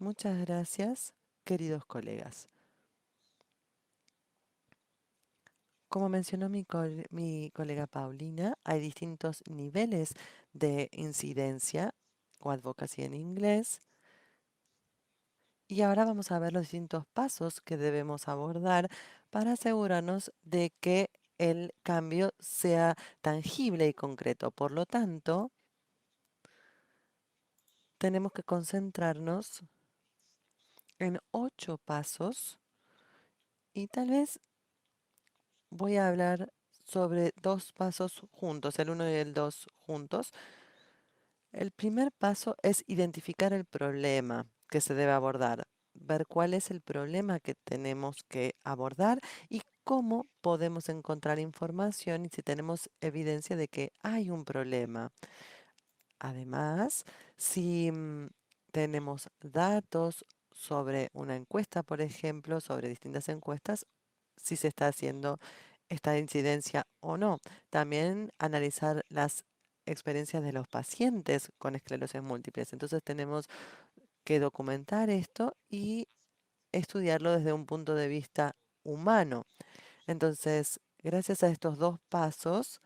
Muchas gracias, queridos colegas. Como mencionó mi colega Paulina, hay distintos niveles de incidencia o advocacy en inglés. Y ahora vamos a ver los distintos pasos que debemos abordar para asegurarnos de que el cambio sea tangible y concreto. Por lo tanto, tenemos que concentrarnos en 8 pasos y tal vez voy a hablar sobre 2 pasos juntos, el uno y el 2 juntos. El primer paso es identificar el problema que se debe abordar, ver cuál es el problema que tenemos que abordar y cómo podemos encontrar información y si tenemos evidencia de que hay un problema. Además, si tenemos datos sobre una encuesta, por ejemplo, sobre distintas encuestas, si se está haciendo esta incidencia o no. También analizar las experiencias de los pacientes con esclerosis múltiples. Entonces tenemos que documentar esto y estudiarlo desde un punto de vista humano. Entonces, gracias a estos 2 pasos,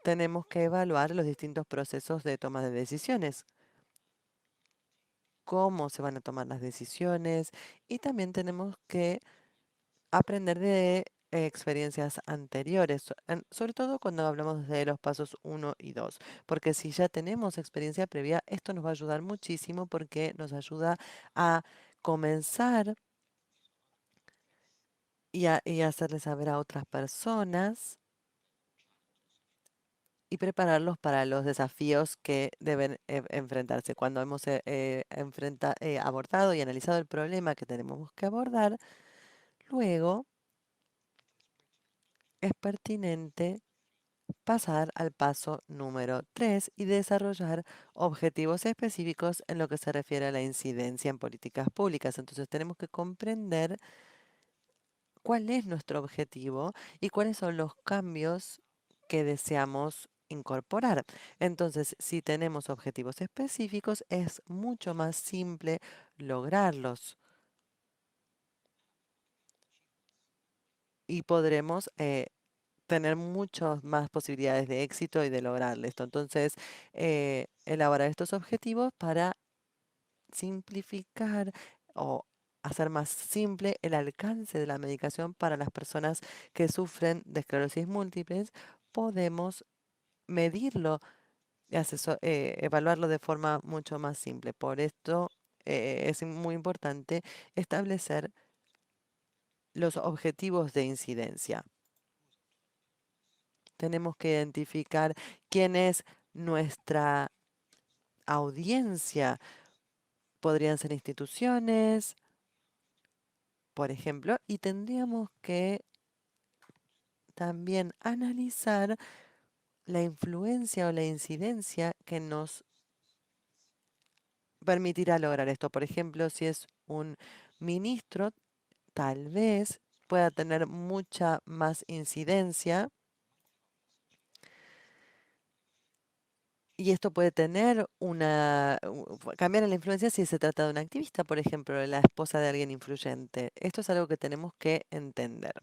tenemos que evaluar los distintos procesos de toma de decisiones, cómo se van a tomar las decisiones y también tenemos que aprender de experiencias anteriores, sobre todo cuando hablamos de los pasos uno y 2, porque si ya tenemos experiencia previa, esto nos va a ayudar muchísimo porque nos ayuda a comenzar y hacerle saber a otras personas y prepararlos para los desafíos que deben enfrentarse. Cuando hemos abordado y analizado el problema que tenemos que abordar, luego es pertinente pasar al paso número 3 y desarrollar objetivos específicos en lo que se refiere a la incidencia en políticas públicas. Entonces tenemos que comprender cuál es nuestro objetivo y cuáles son los cambios que deseamos incorporar. Entonces, si tenemos objetivos específicos, es mucho más simple lograrlos y podremos tener muchas más posibilidades de éxito y de lograr esto. Entonces, elaborar estos objetivos para simplificar o hacer más simple el alcance de la medicación para las personas que sufren de esclerosis múltiples, podemos medirlo y evaluarlo de forma mucho más simple. Por esto es muy importante establecer los objetivos de incidencia. Tenemos que identificar quién es nuestra audiencia. Podrían ser instituciones, por ejemplo, y tendríamos que también analizar la influencia o la incidencia que nos permitirá lograr esto. Por ejemplo, si es un ministro, tal vez pueda tener mucha más incidencia. Y esto puede tener cambiar en la influencia si se trata de un activista, por ejemplo, la esposa de alguien influyente. Esto es algo que tenemos que entender.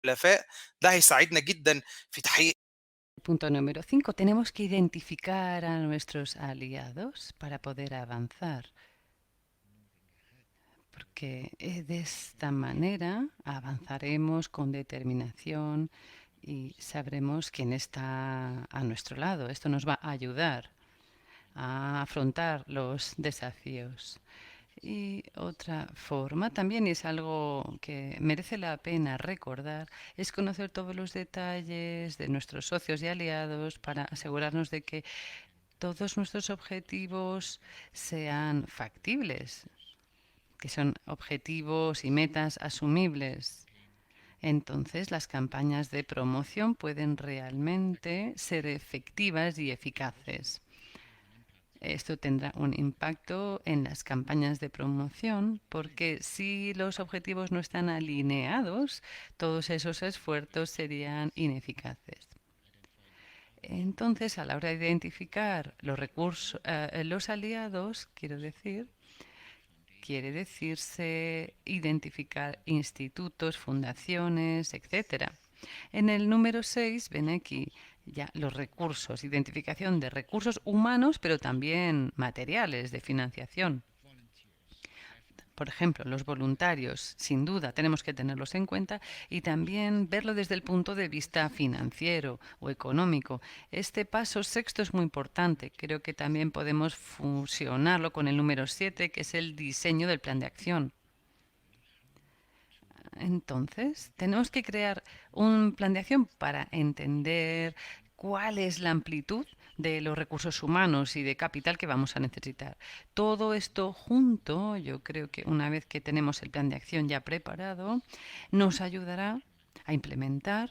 الحلفاء ده هيساعدنا جدًا في تحقيق. Punto número 5. Tenemos que identificar a nuestros aliados para poder avanzar, porque de esta manera avanzaremos con determinación y sabremos quién está a nuestro lado. Esto nos va a ayudar a afrontar los desafíos. Y otra forma también, y es algo que merece la pena recordar, es conocer todos los detalles de nuestros socios y aliados para asegurarnos de que todos nuestros objetivos sean factibles, que son objetivos y metas asumibles. Entonces las campañas de promoción pueden realmente ser efectivas y eficaces. Esto tendrá un impacto en las campañas de promoción porque si los objetivos no están alineados, todos esos esfuerzos serían ineficaces. Entonces, a la hora de identificar los recursos, los aliados, quiere decirse identificar institutos, fundaciones, etcétera. En el número 6 ven aquí ya los recursos, identificación de recursos humanos, pero también materiales de financiación. Por ejemplo, los voluntarios, sin duda, tenemos que tenerlos en cuenta y también verlo desde el punto de vista financiero o económico. Este paso sexto es muy importante. Creo que también podemos fusionarlo con el número 7, que es el diseño del plan de acción. Entonces, tenemos que crear un plan de acción para entender cuál es la amplitud de los recursos humanos y de capital que vamos a necesitar. Todo esto junto, yo creo que una vez que tenemos el plan de acción ya preparado, nos ayudará a implementar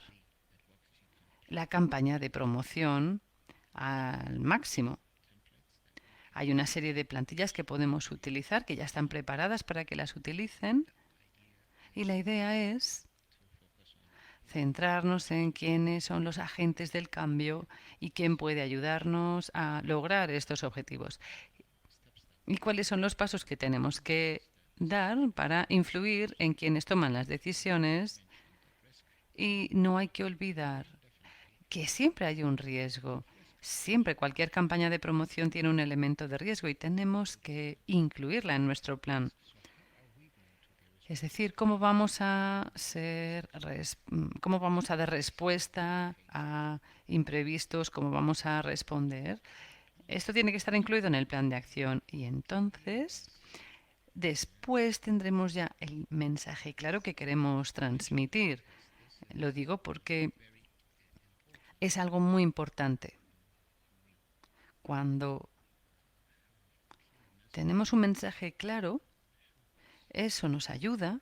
la campaña de promoción al máximo. Hay una serie de plantillas que podemos utilizar, que ya están preparadas para que las utilicen. Y la idea es centrarnos en quiénes son los agentes del cambio y quién puede ayudarnos a lograr estos objetivos. Y cuáles son los pasos que tenemos que dar para influir en quienes toman las decisiones. Y no hay que olvidar que siempre hay un riesgo. Siempre cualquier campaña de promoción tiene un elemento de riesgo y tenemos que incluirla en nuestro plan. Es decir, cómo vamos a dar respuesta a imprevistos, cómo vamos a responder. Esto tiene que estar incluido en el plan de acción y entonces después tendremos ya el mensaje claro que queremos transmitir. Lo digo porque es algo muy importante. Cuando tenemos un mensaje claro, eso nos ayuda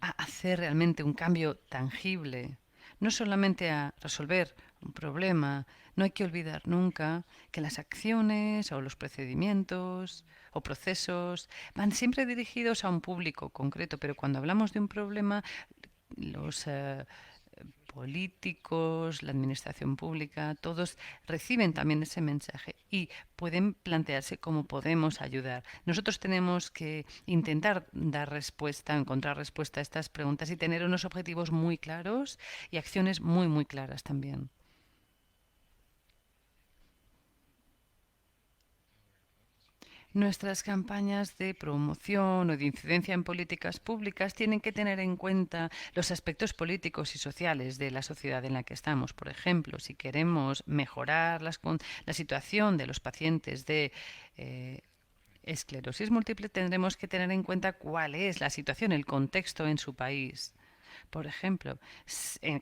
a hacer realmente un cambio tangible, no solamente a resolver un problema. No hay que olvidar nunca que las acciones o los procedimientos o procesos van siempre dirigidos a un público concreto, pero cuando hablamos de un problema, los políticos, la administración pública, todos reciben también ese mensaje y pueden plantearse cómo podemos ayudar. Nosotros tenemos que intentar dar respuesta, encontrar respuesta a estas preguntas y tener unos objetivos muy claros y acciones muy, muy claras también. Nuestras campañas de promoción o de incidencia en políticas públicas tienen que tener en cuenta los aspectos políticos y sociales de la sociedad en la que estamos. Por ejemplo, si queremos mejorar la situación de los pacientes de esclerosis múltiple, tendremos que tener en cuenta cuál es la situación, el contexto en su país. Por ejemplo,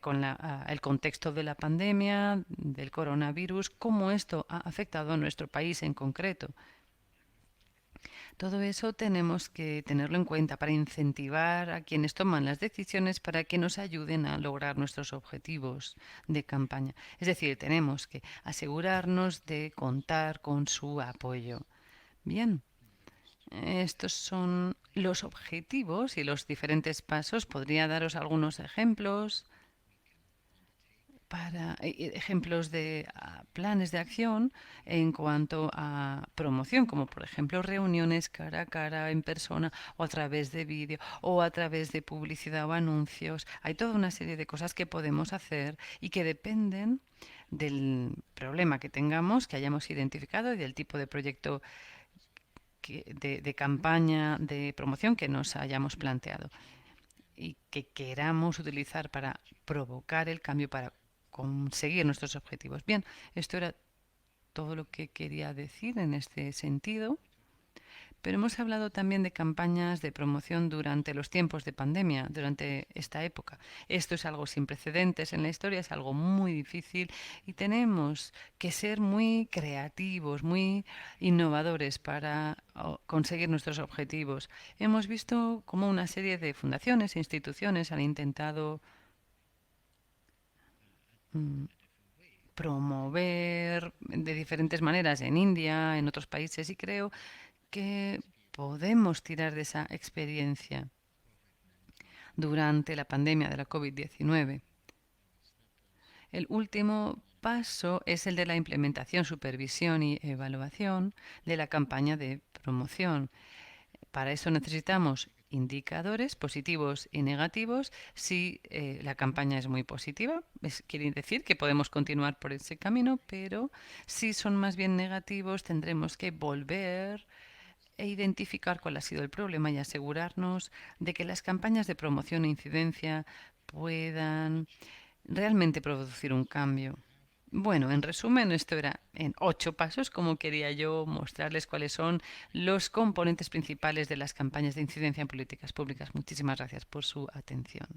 con el contexto de la pandemia, del coronavirus, cómo esto ha afectado a nuestro país en concreto. Todo eso tenemos que tenerlo en cuenta para incentivar a quienes toman las decisiones para que nos ayuden a lograr nuestros objetivos de campaña. Es decir, tenemos que asegurarnos de contar con su apoyo. Bien, estos son los objetivos y los diferentes pasos. Podría daros algunos ejemplos para ejemplos de planes de acción en cuanto a promoción, como por ejemplo reuniones cara a cara, en persona, o a través de vídeo, o a través de publicidad o anuncios. Hay toda una serie de cosas que podemos hacer y que dependen del problema que tengamos, que hayamos identificado, y del tipo de proyecto de campaña de promoción que nos hayamos planteado y que queramos utilizar para provocar el cambio, para conseguir nuestros objetivos. Bien, esto era todo lo que quería decir en este sentido, pero hemos hablado también de campañas de promoción durante los tiempos de pandemia, durante esta época. Esto es algo sin precedentes en la historia, es algo muy difícil y tenemos que ser muy creativos, muy innovadores para conseguir nuestros objetivos. Hemos visto cómo una serie de fundaciones e instituciones han intentado promover de diferentes maneras en India, en otros países, y creo que podemos tirar de esa experiencia durante la pandemia de la COVID-19. El último paso es el de la implementación, supervisión y evaluación de la campaña de promoción. Para eso necesitamos indicadores positivos y negativos. Si la campaña es muy positiva, quiere decir que podemos continuar por ese camino, pero si son más bien negativos, tendremos que volver e identificar cuál ha sido el problema y asegurarnos de que las campañas de promoción e incidencia puedan realmente producir un cambio. Bueno, en resumen, esto era en 8 pasos, como quería yo mostrarles cuáles son los componentes principales de las campañas de incidencia en políticas públicas. Muchísimas gracias por su atención.